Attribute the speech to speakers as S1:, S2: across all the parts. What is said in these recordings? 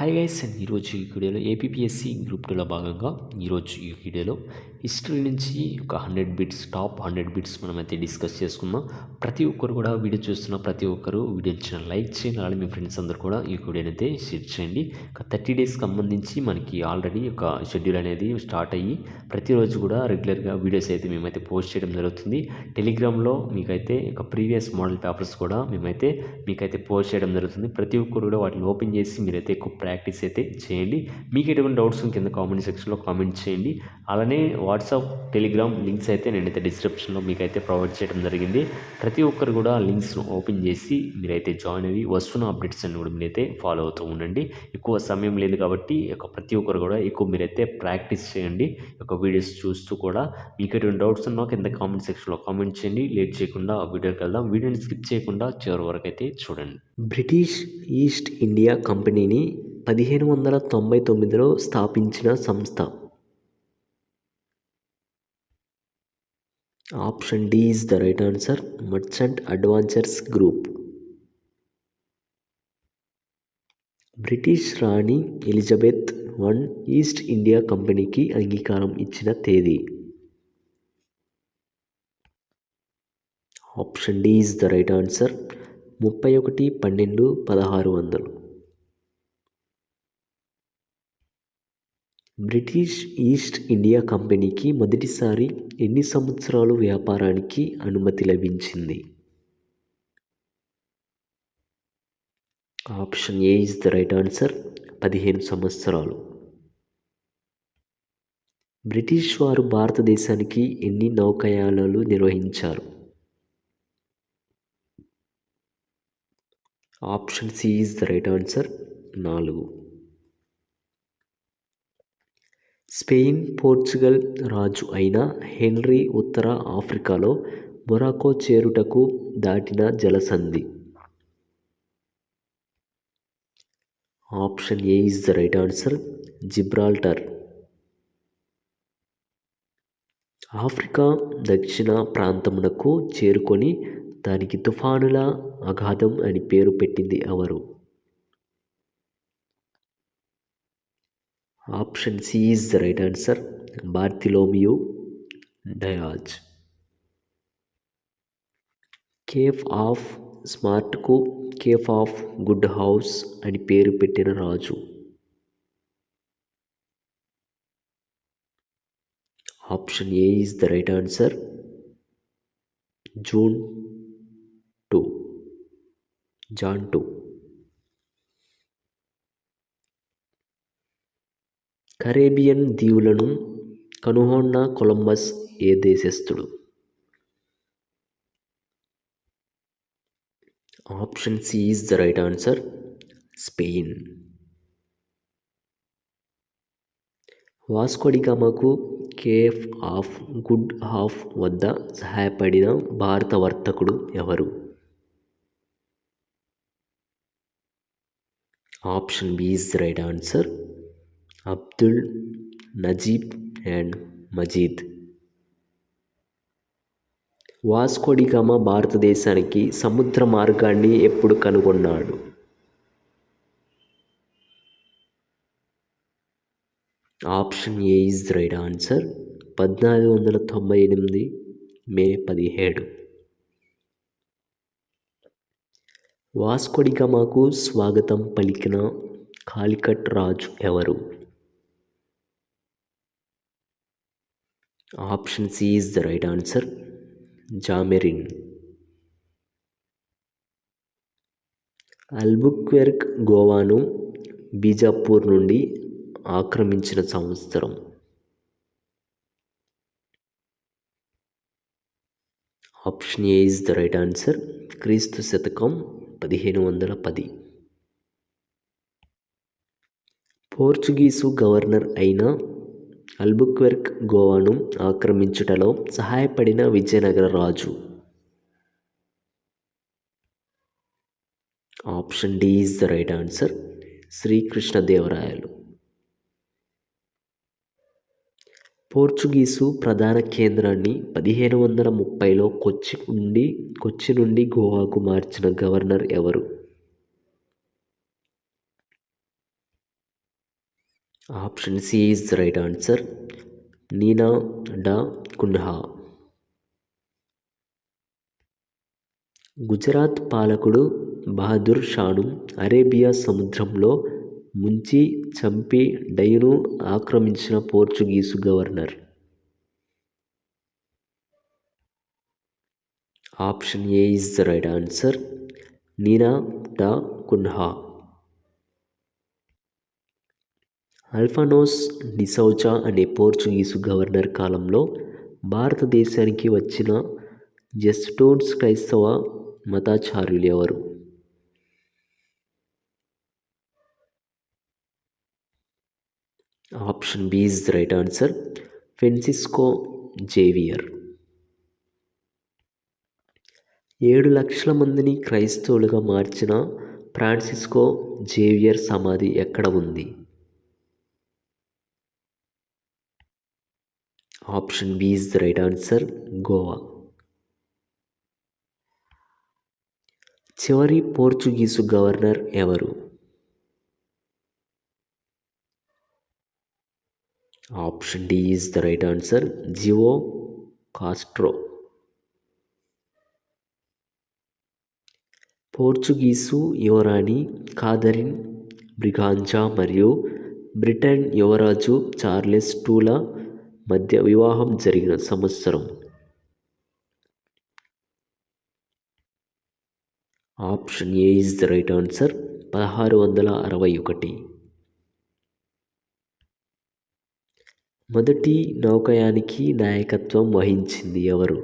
S1: Hi guys and ఈరోజు ఈ వీడియోలో ఏపీఎస్సి గ్రూప్ 2లో భాగంగా ఈరోజు ఈ వీడియోలో హిస్టరీ నుంచి ఒక 100 బిట్స్ టాప్ 100 బిట్స్ మనమైతే డిస్కస్ చేసుకుందాం. ప్రతి ఒక్కరు కూడా వీడియో చూస్తున్న ప్రతి ఒక్కరు వీడియో ఇచ్చిన లైక్ చేయండి. అలాగే మీ ఫ్రెండ్స్ అందరూ కూడా ఈ వీడియోని అయితే షేర్ చేయండి. ఒక 30 డేస్కి సంబంధించి మనకి ఆల్రెడీ ఒక షెడ్యూల్ అనేది స్టార్ట్ అయ్యి ప్రతిరోజు కూడా రెగ్యులర్గా వీడియోస్ అయితే మేమైతే పోస్ట్ చేయడం జరుగుతుంది. టెలిగ్రామ్లో మీకైతే ఒక ప్రీవియస్ మోడల్ పేపర్స్ కూడా మేమైతే మీకైతే పోస్ట్ చేయడం జరుగుతుంది. ప్రతి ఒక్కరు కూడా వాటిని ఓపెన్ చేసి మీరైతే ఎక్కువ ప్రాక్టీస్ అయితే చేయండి. మీకు ఎటువంటి డౌట్స్ కింద కామెంట్ సెక్షన్లో కామెంట్ చేయండి. అలానే వాట్సాప్ టెలిగ్రామ్ లింక్స్ అయితే నేనైతే డిస్క్రిప్షన్లో మీకైతే ప్రొవైడ్ చేయడం జరిగింది. ప్రతి ఒక్కరు కూడా లింక్స్ ఓపెన్ చేసి మీరైతే జాయిన్ అయ్యి వస్తున్న అప్డేట్స్ అన్ని కూడా మీరైతే ఫాలో అవుతూ ఉండండి. ఎక్కువ సమయం లేదు కాబట్టి ప్రతి ఒక్కరు కూడా ఎక్కువ మీరైతే ప్రాక్టీస్ చేయండి. వీడియోస్ చూస్తూ కూడా మీకు ఎటువంటి డౌట్స్ ఉన్నా కింద కామెంట్ సెక్షన్లో కామెంట్ చేయండి. లేట్ చేయకుండా వీడియోకి వెళ్దాం. వీడియోని స్కిప్ చేయకుండా చివరి వరకు అయితే చూడండి.
S2: బ్రిటిష్ ఈస్ట్ ఇండియా కంపెనీని 1599లో స్థాపించిన సంస్థ. Option D is the right answer. Merchant adventurers group. British రాణి ఎలిజబెత్ I ఈస్ట్ ఇండియా కంపెనీకి అంగీకారం ఇచ్చిన తేదీ. Option D is the right answer. 31/12/1600. British East India కంపెనీకి మొదటిసారి ఎన్ని సంవత్సరాలు వ్యాపారానికి అనుమతి లభించింది? Option A is the right answer. 15 సంవత్సరాలు. బ్రిటిష్ వారు భారతదేశానికి ఎన్ని నౌకాయానాలు నిర్వహించారు? Option C is the right answer. 4. Spain Portugal రాజు అయిన హెన్రీ ఉత్తర ఆఫ్రికాలో మొరాకో చేరుటకు దాటిన జలసంధి. Option A is the right answer. Gibraltar. Africa దక్షిణ ప్రాంతమునకు చేరుకొని దానికి తుఫానుల అగాధం అని పేరు పెట్టింది ఎవరు? Option C is the right answer. Bartholomew Diaz. Cape of స్మార్ట్కు కేఫ్ ఆఫ్ గుడ్ హౌస్ అని పేరు పెట్టిన రాజు. Option A is the right answer. John 2. Caribbean దీవులను కనుగొన్న కొలంబస్ ఏ దేశస్థుడు? Option C is the right answer. Spain. వాస్కోడిగామాకు కేఫ్ ఆఫ్ గుడ్ హాఫ్ వద్ద సహాయపడిన భారత వర్తకుడు ఎవరు? Option B is the right answer. Abdul Najib and Majid. వాస్కోడిగామా భారతదేశానికి సముద్ర మార్గాన్ని ఎప్పుడు కనుగొన్నాడు? Option A is the right answer. 1498 May 17. వాస్కోడిగామాకు స్వాగతం పలికిన కాలికట్ రాజు ఎవరు? Option C is the right answer. Zamorin. Albuquerque గోవాను బీజాపూర్ నుండి ఆక్రమించిన సంవత్సరం. Option A is the right answer. క్రీస్తు శకం 1510. పోర్చుగీసు గవర్నర్ అయిన అల్బుక్వెర్క్ గోవాను ఆక్రమించుటలో సహాయపడిన విజయనగర రాజు. Option D is the right answer. శ్రీకృష్ణదేవరాయలు. పోర్చుగీసు ప్రధాన కేంద్రాన్ని 1530లో కొచ్చి నుండి గోవాకు మార్చిన గవర్నర్ ఎవరు? Option C is the right answer. Neena డా కున్హా. గుజరాత్ పాలకుడు బహదూర్ షాను అరేబియా సముద్రంలో ముంచి చంపి డయ్యూను ఆక్రమించిన Portuguese governor. Option A is the right answer. Neena డా కున్హా. అల్ఫానోస్ డిసౌజా అనే పోర్చుగీసు గవర్నర్ కాలంలో భారతదేశానికి వచ్చిన జెస్టోన్స్ క్రైస్తవ మతాచార్యులు ఎవరు? Option B is the right answer. Francisco Xavier. 7 లక్షల మందిని క్రైస్తవులుగా మార్చిన ఫ్రాన్సిస్కో జేవియర్ సమాధి ఎక్కడ ఉంది? Option B is the right answer. Goa. చివరి పోర్చుగీసు గవర్నర్ ఎవరు? Option D is the right answer. Joao Castro. Portuguese యువరాణి కాథరిన్ బ్రిగాంజా మరియు బ్రిటన్ యువరాజు చార్లెస్ టూల మధ్య వివాహం జరిగిన సంవత్సరం? Option A is the right answer. 1661. మొదటి నౌకాయానికి నాయకత్వం వహించింది ఎవరు?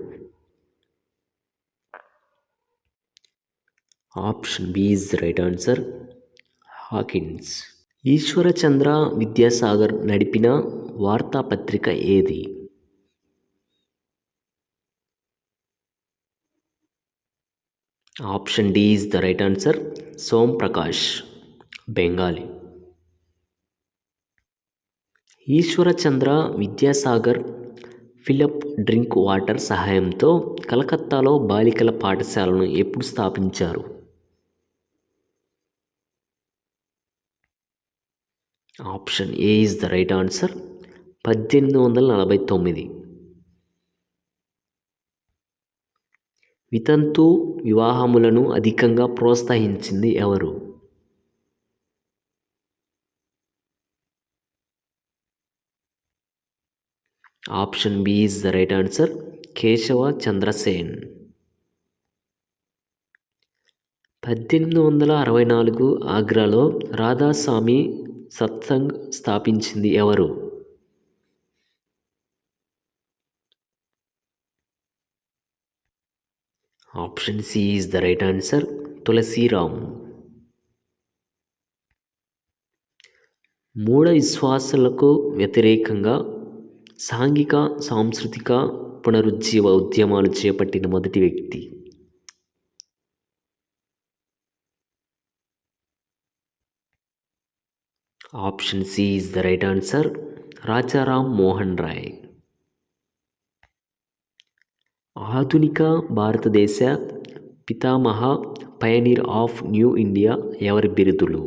S2: Option B is the right answer. Hawkins. Ishwarchandra Vidyasagar నడిపిన వార్తాపత్రిక ఏది? Option D is the right answer. Som Prakash, Bengali. Ishwar Chandra Vidyasagar Philip Drinkwater సహాయంతో కలకత్తాలో బాలికల పాఠశాలను ఎప్పుడు స్థాపించారు? Option A is the right answer. 1849. వితంతు వివాహములను అధికంగా ప్రోత్సహించింది ఎవరు? Option B is the right answer. Keshav Chandrasen. 1864 ఆగ్రాలో రాధాస్వామి సత్సంగ్ స్థాపించింది ఎవరు? Option C is the right answer. Tulsiram. మూఢ విశ్వాసాలకు వ్యతిరేకంగా సాంఘిక సాంస్కృతిక పునరుజ్జీవ ఉద్యమాలు చేపట్టిన మొదటి వ్యక్తి? Option C is the right answer. Rajaram Mohan Roy. ఆధునిక భారతదేశ పితామహ పయనీర్ ఆఫ్ న్యూ ఇండియా ఎవరి బిరుదులు?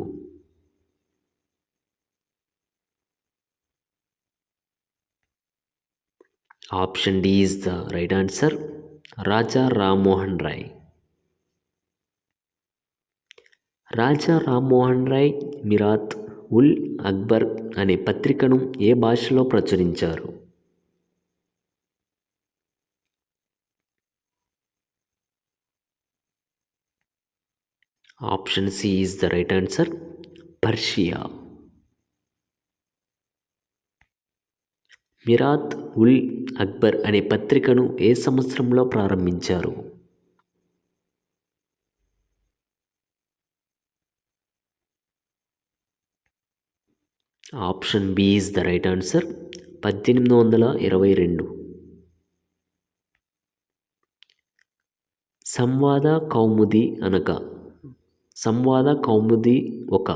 S2: Option D is the right answer. Raja Rammohan Roy. Raja Rammohan Roy Mirat ul Akbar అనే పత్రికను ఏ భాషలో ప్రచురించారు? Option C is the right answer. Persia. Mirat ul Akbar అనే పత్రికను ఏ సంవత్సరంలో ప్రారంభించారు? Option B is the right answer. 1822. Sambad Kaumudi అనగా సంవాద కౌముది ఒక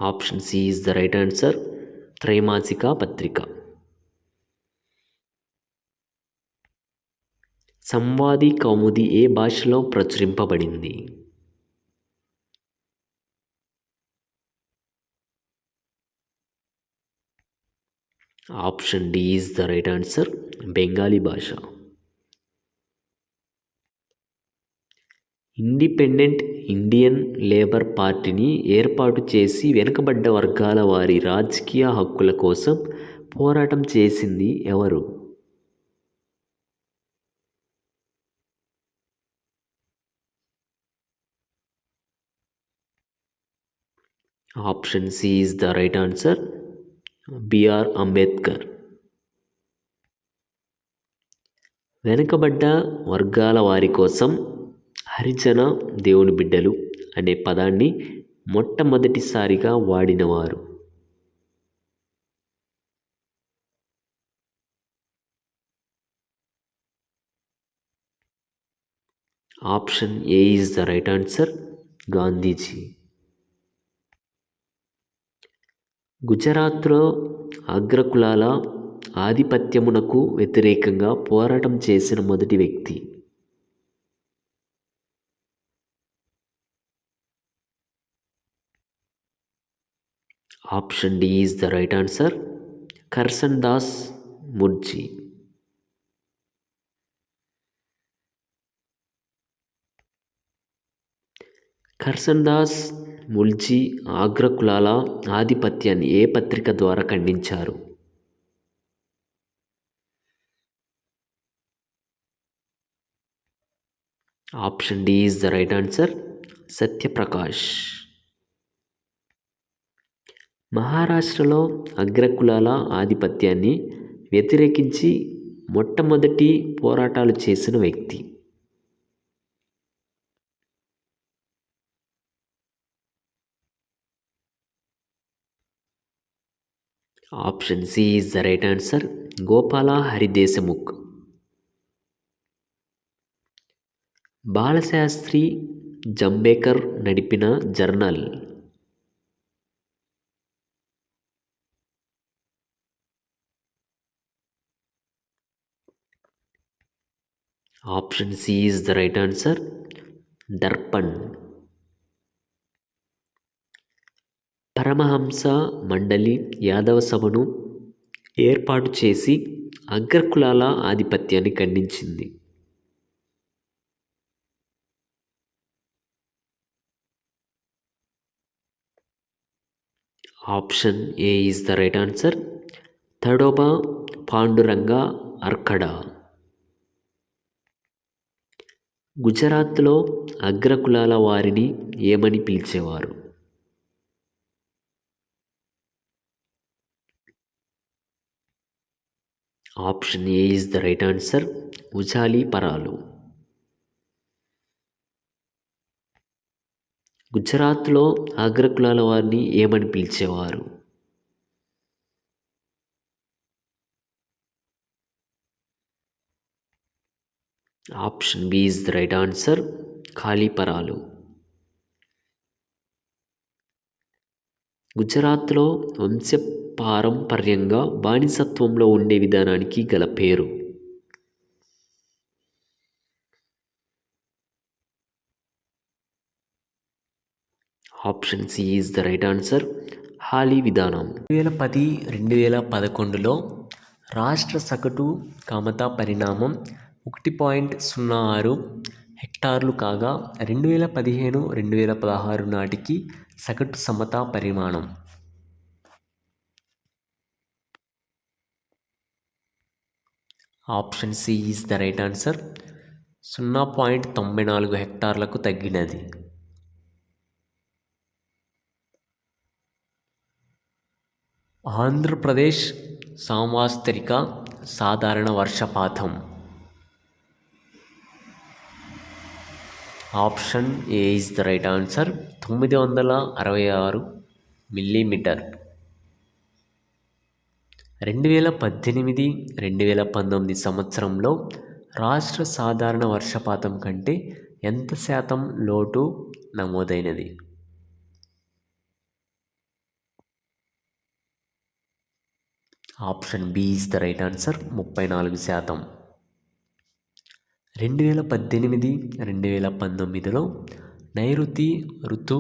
S2: option C is the right answer. త్రైమాసిక పత్రిక. సంవాది కౌముది ఏ భాషలో ప్రచురింపబడింది? Option D is the right answer, Bengali భాష. ఇండిపెండెంట్ ఇండియన్ లేబర్ పార్టీని ఏర్పాటు చేసి వెనుకబడ్డ వర్గాల వారి రాజకీయ హక్కుల కోసం పోరాటం చేసింది ఎవరు? Option C is the right answer, B R Ambedkar. వెనుకబడ్డ వర్గాల వారి కోసం హరిజన దేవుని బిడ్డలు అనే పదాన్ని మొట్టమొదటిసారిగా వాడినవారు? Option A is the right answer, Gandhiji. గుజరాత్లో అగ్రకులాల ఆధిపత్యమునకు వ్యతిరేకంగా పోరాటం చేసిన మొదటి వ్యక్తి? Option D is the right answer, Karsan Das Murji. Karsan Das Mulji అగ్రకులాల ఆధిపత్యాన్ని ఏ పత్రిక ద్వారా ఖండించారు? Option D is the right answer, Satyaprakash. మహారాష్ట్రలో అగ్రకులాల ఆధిపత్యాన్ని వ్యతిరేకించి మొట్టమొదటి పోరాటాలు చేసిన వ్యక్తి? Option C is the right answer, Gopal Hari Deshmukh. Balshastri Jambhekar నడిపిన journal? Option C is the right answer, Darpan. Paramahansa Mandali యాదవ సభను ఏర్పాటు చేసి అగ్రకులాల ఆధిపత్యాన్ని ఖండించింది? Option A is the right answer, Dadoba Pandurang అర్కడా. గుజరాత్లో అగ్రకులాల వారిని ఏమని పిలిచేవారు? Option A is the right answer, ఉజాలి పరాలు. గుజరాత్లో అగ్రకులాల వారిని ఏమని పిలిచేవారు? Option B is the right answer, ఖాళీపరాలు. గుజరాత్లో వంశపారంపర్యంగా బానిసత్వంలో ఉండే విధానానికి గల పేరు? Option C is the right answer, Hali విధానం. 2010-2011లో రాష్ట్ర సగటు కామతా పరిమాణం 1.06 హెక్టార్లు కాగా 2015-2016 నాటికి సగటు సమతా పరిమాణం? Option C is the right answer, 0.94 హెక్టార్లకు తగ్గినది. ఆంధ్రప్రదేశ్ సాంవత్సరిక సాధారణ వర్షపాతం? Option A is the right answer, 966 millimetre. 2018-2019 సంవత్సరంలో రాష్ట్ర సాధారణ వర్షపాతం కంటే ఎంత శాతం లోటు నమోదైనది? Option B is the right answer, 34%.
S1: 2018 2019లో నైరుతి ఋతు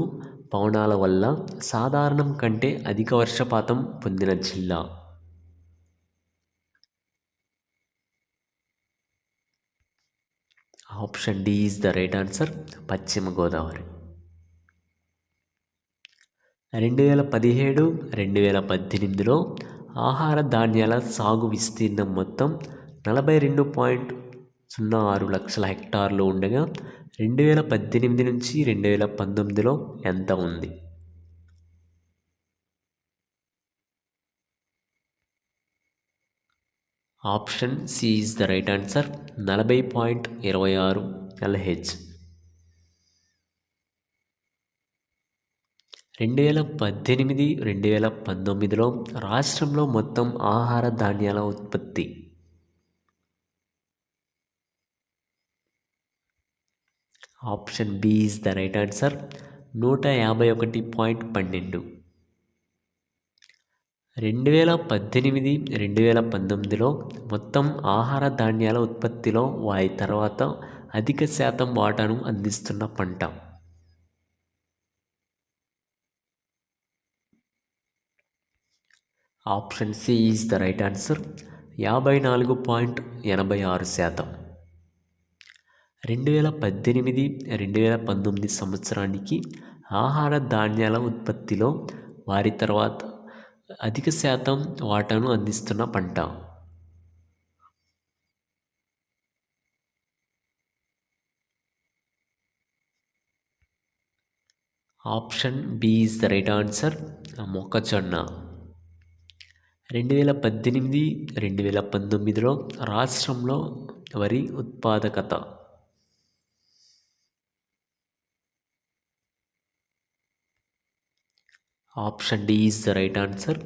S1: పవనాల వల్ల సాధారణం కంటే అధిక వర్షపాతం పొందిన జిల్లా. Option D is the right answer, Paschima Godavari. 2017 2018లో ఆహార ధాన్యాల సాగు విస్తీర్ణం మొత్తం 42.06 లక్షల హెక్టార్లు ఉండగా 2018 నుంచి 2019లో ఎంత ఉంది? Option C is the right answer, 40.26 LH. 2018 2019లో రాష్ట్రంలో మొత్తం ఆహార ధాన్యాల ఉత్పత్తి. Option B is the right answer, 151.12. 2018 2019లో మొత్తం ఆహార ధాన్యాల ఉత్పత్తిలో వారి తర్వాత అధిక శాతం వాటాను అందిస్తున్న పంట. Option C is the right answer, 54.86%. 2018 2019 సంవత్సరానికి ఆహార ధాన్యాల ఉత్పత్తిలో వారి తర్వాత అధిక శాతం వాటాను అందిస్తున్న పంట. Option B is the right answer, మొక్కజొన్న. 2018 2019లో రాష్ట్రంలో వరి ఉత్పాదకత. Option D is the right answer,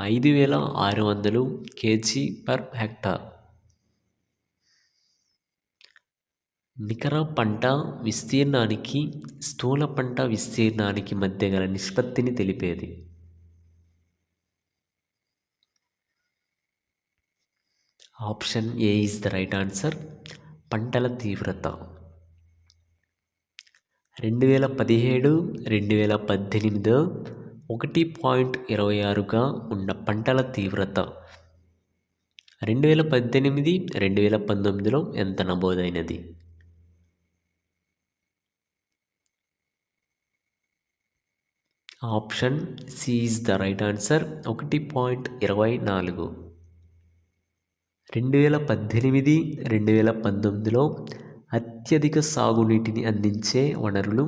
S1: 5,600 kg/ha. నికర పంట విస్తీర్ణానికి స్థూల పంట విస్తీర్ణానికి మధ్య గల నిష్పత్తిని తెలిపేది. Option A is the right answer, పంటల తీవ్రత. 2017 2018 1.26గా ఉన్న పంటల తీవ్రత 2018 2019లో ఎంత నమోదైనది? Option C is the right answer, 1.24. 2018 2019లో అత్యధిక సాగునీటిని అందించే వనరులు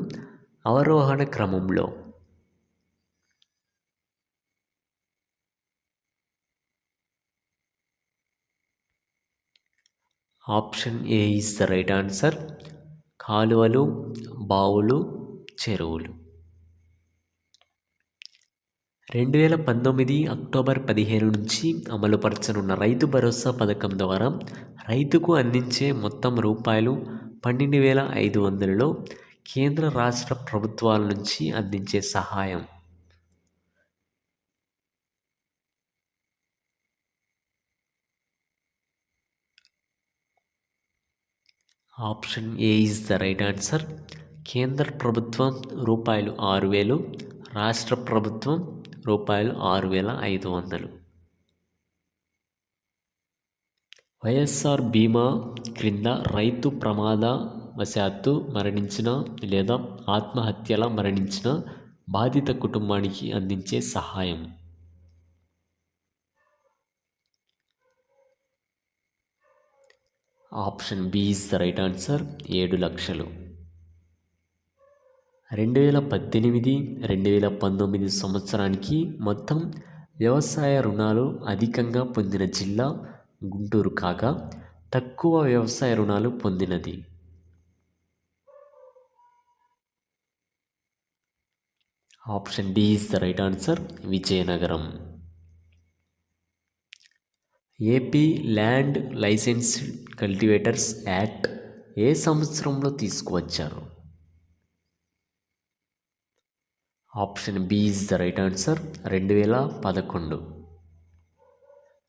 S1: అవరోహణ క్రమంలో. Option A is the right answer, కాలువలు, బావులు, చెరువులు. 2019 అక్టోబర్ 15 నుంచి అమలుపరచనున్న రైతు భరోసా పథకం ద్వారా రైతుకు అందించే మొత్తం రూపాయలు 12,500లో కేంద్ర రాష్ట్ర ప్రభుత్వాల నుంచి అందించే సహాయం. Option A is the right answer, కేంద్ర ప్రభుత్వం రూపాయలు 6,000, రాష్ట్ర ప్రభుత్వం రూపాయలు 6,500. వైఎస్ఆర్ బీమా క్రింద రైతు ప్రమాదవశాత్తు మరణించిన లేదా ఆత్మహత్యల మరణించిన బాధిత కుటుంబానికి అందించే సహాయం. Option B is the right answer, 7 లక్షలు. 2018 2019 సంవత్సరానికి మొత్తం వ్యవసాయ రుణాలు అధికంగా పొందిన జిల్లా గుంటూరు కాగా తక్కువ వ్యవసాయ రుణాలు పొందినది. Option D is the right answer, Vizianagaram. AP land licensed cultivators act ఏ సంవత్సరంలో తీసుకువచ్చారు? Option B is the right answer, 2011.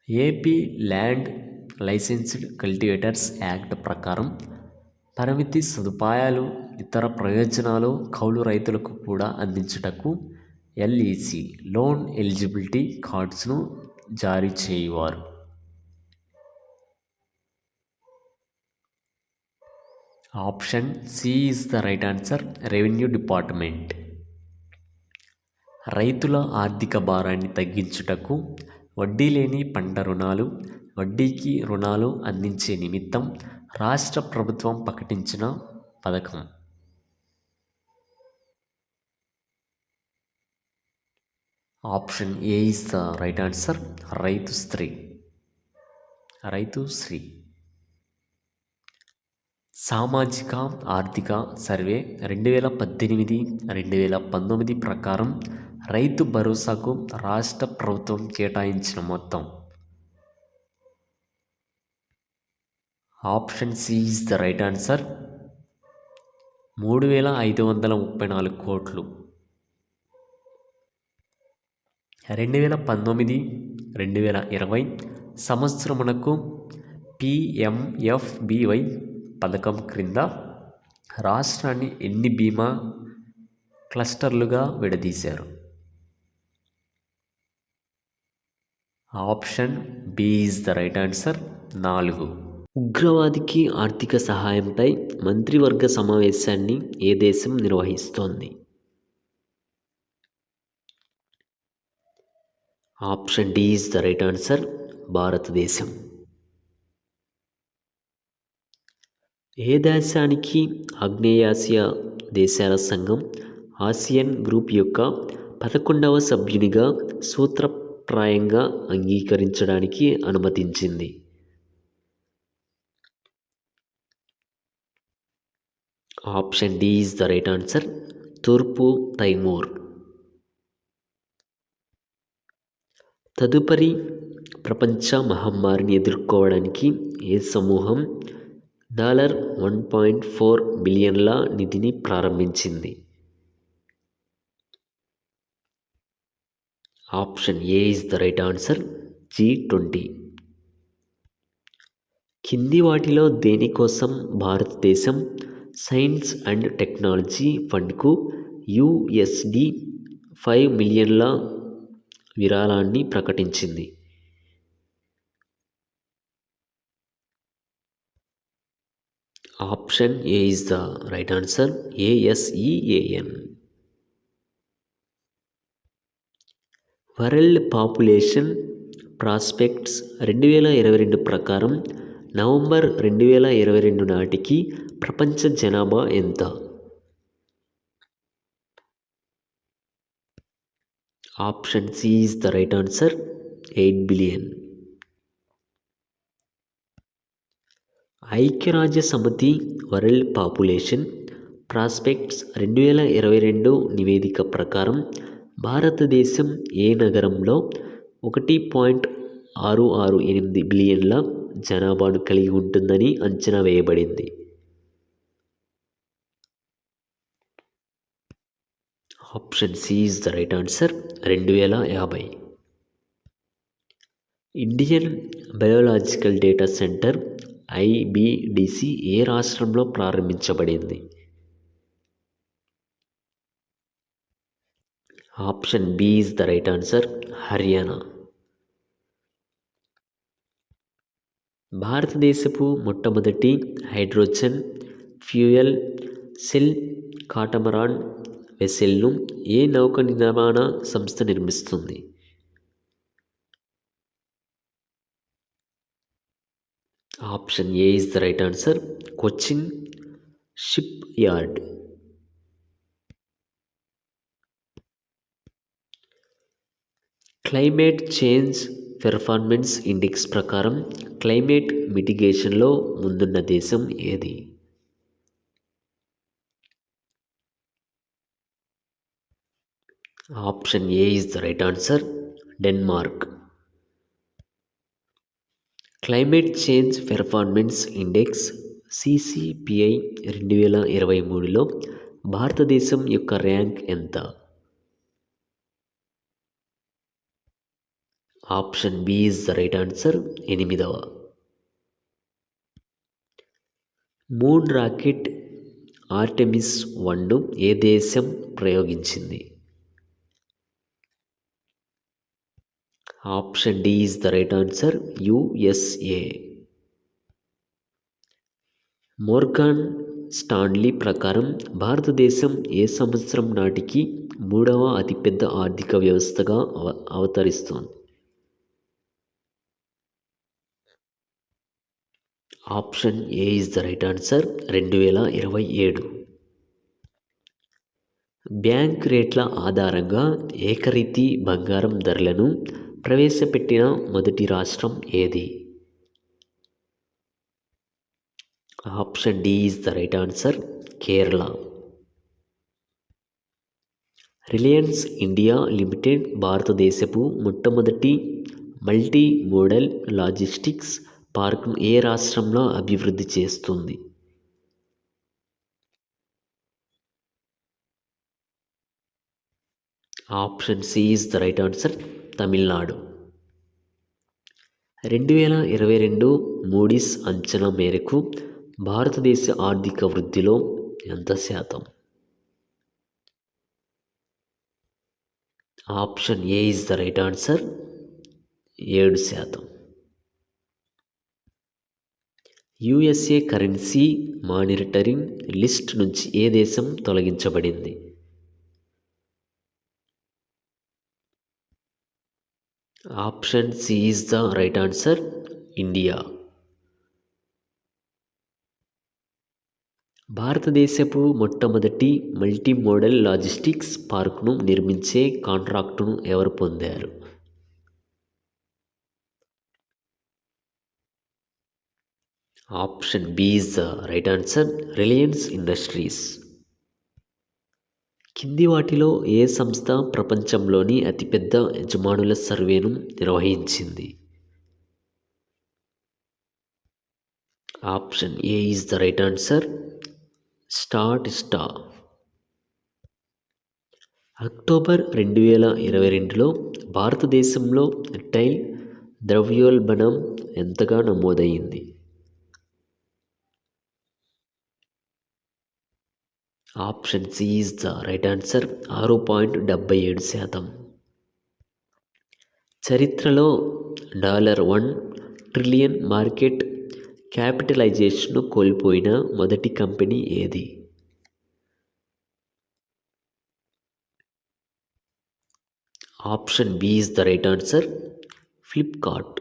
S1: AP land licensed cultivators act ప్రకారం పరిమితి సదుపాయాలు ఇతర ప్రయోజనాలు కౌలు రైతులకు కూడా అందించుటకు ఎల్ఈసి లోన్ ఎలిజిబిలిటీ కార్డ్స్ను జారీ చేయువారు. Option C is the right answer, revenue department. రైతుల ఆర్థిక భారాన్ని తగ్గించుటకు వడ్డీ లేని పంట రుణాలు, వడ్డీకి రుణాలు అందించే నిమిత్తం రాష్ట్ర ప్రభుత్వం ప్రకటించిన పథకం. Option A is the right answer, రైతు శ్రీ. సామాజిక ఆర్థిక సర్వే 2018-2019 ప్రకారం రైతు భరోసాకు రాష్ట్ర ప్రభుత్వం కేటాయించిన మొత్తం. Option C is the right answer, 3,534 కోట్లు. 2019-2020 సంవత్సరమునకు పిఎంఎఫ్బివై పథకం క్రింద రాష్ట్రాన్ని ఎన్ని బీమా క్లస్టర్లుగా విడదీశారు? Option B is the right answer, 4.
S2: ఉగ్రవాదికి ఆర్థిక సహాయంపై మంత్రివర్గ సమావేశాన్ని ఏ దేశం నిర్వహిస్తోంది? Option D is the right answer, భారతదేశం. ఏ దేశానికి ఆగ్నేయాసియా దేశాల సంఘం ఆసియన్ గ్రూప్ యొక్క 11వ సభ్యునిగా సూత్రప్రాయంగా అంగీకరించడానికి అనుమతించింది? Option D is the right answer, తూర్పు తైమూర్. తదుపరి ప్రపంచ మహమ్మారిని ఎదుర్కోవడానికి ఏ సమూహం $1.4 బిలియన్ల నిధిని ప్రారంభించింది? Option A is the right answer, G20. కింది వాటిలో దేనికోసం భారతదేశం సైన్స్ అండ్ టెక్నాలజీ ఫండ్కు $5 మిలియన్ల విరాళాన్ని ప్రకటించింది? Option A is the right answer, ASEAN. World population prospects 2022 ప్రకారం నవంబర్ 2022 నాటికి ప్రపంచ జనాభా ఎంత? Option C is the right answer, 8 billion. ఐక్యరాజ్య సమితి వరల్డ్ పాపులేషన్ ప్రాస్పెక్ట్స్ 2022 నివేదిక ప్రకారం భారతదేశం ఏ నగరంలో 1.668 బిలియన్ల జనాభాను కలిగి ఉంటుందని అంచనా వేయబడింది? Option C is the right answer, 2050. Indian biological data centre IBDC ఏ రాష్ట్రంలో ప్రారంభించబడింది? Option B is the right answer, Haryana. భారతదేశపు మొట్టమొదటి హైడ్రోజన్ ఫ్యూయల్ సెల్ కాటమరాన్ వెసెల్ను ఏ నౌక నిర్మాణ సంస్థ నిర్మిస్తుంది? Option A is the right answer, Cochin ship yard. Climate change performance index ప్రకారం క్లైమేట్ మిటిగేషన్లో ముందున్న దేశం ఏది? Option A is the right answer, Denmark. Climate change performance index CCPI 2023లో భారతదేశం యొక్క ర్యాంక్ ఎంత? Option B is the right answer, 8వ. Moon rocket Artemis 1ను ఏ దేశం ప్రయోగించింది? Option D is the right answer, USA. Morgan Stanley ప్రకారం భారతదేశం ఏ సంవత్సరం నాటికి 3వ అతిపెద్ద ఆర్థిక వ్యవస్థగా అవతరిస్తుంది? Option A is the right answer, 2027. Bank రేట్ల ఆధారంగా ఏకరీతి బంగారం ధరలను ప్రవేశపెట్టిన మొదటి రాష్ట్రం ఏది? Option D is the right answer, Kerala. Reliance India limited భారతదేశపు మొట్టమొదటి మల్టీ మోడల్ లాజిస్టిక్స్ పార్క్ను ఏ రాష్ట్రంలో అభివృద్ధి చేస్తుంది? Option C is the right answer, Tamil Nadu. 2022 Moody's అంచనా మేరకు భారతదేశ ఆర్థిక వృద్ధిలో ఎంత శాతం? Option A is the right answer, 7%. USA currency monitoring list నుంచి ఏ దేశం తొలగించబడింది? Option C is the right answer, India. భారతదేశపు మొట్టమొదటి మల్టీ మోడల్ లాజిస్టిక్స్ పార్క్ను నిర్మించే కాంట్రాక్టును ఎవరు పొందారు? Option B is the right answer, Reliance industries. కింది వాటిలో ఏ సంస్థ ప్రపంచంలోని అతిపెద్ద యజమానుల సర్వేను నిర్వహించింది? Option A is the right answer, Statista. October 2022లో భారతదేశంలో టైల్ ద్రవ్యోల్బణం ఎంతగా నమోదయ్యింది? Option C is the right answer, 6.77%. చరిత్రలో $1 ట్రిలియన్ మార్కెట్ క్యాపిటలైజేషన్ను కోల్పోయిన మొదటి కంపెనీ ఏది? Option B is the right answer, Flipkart.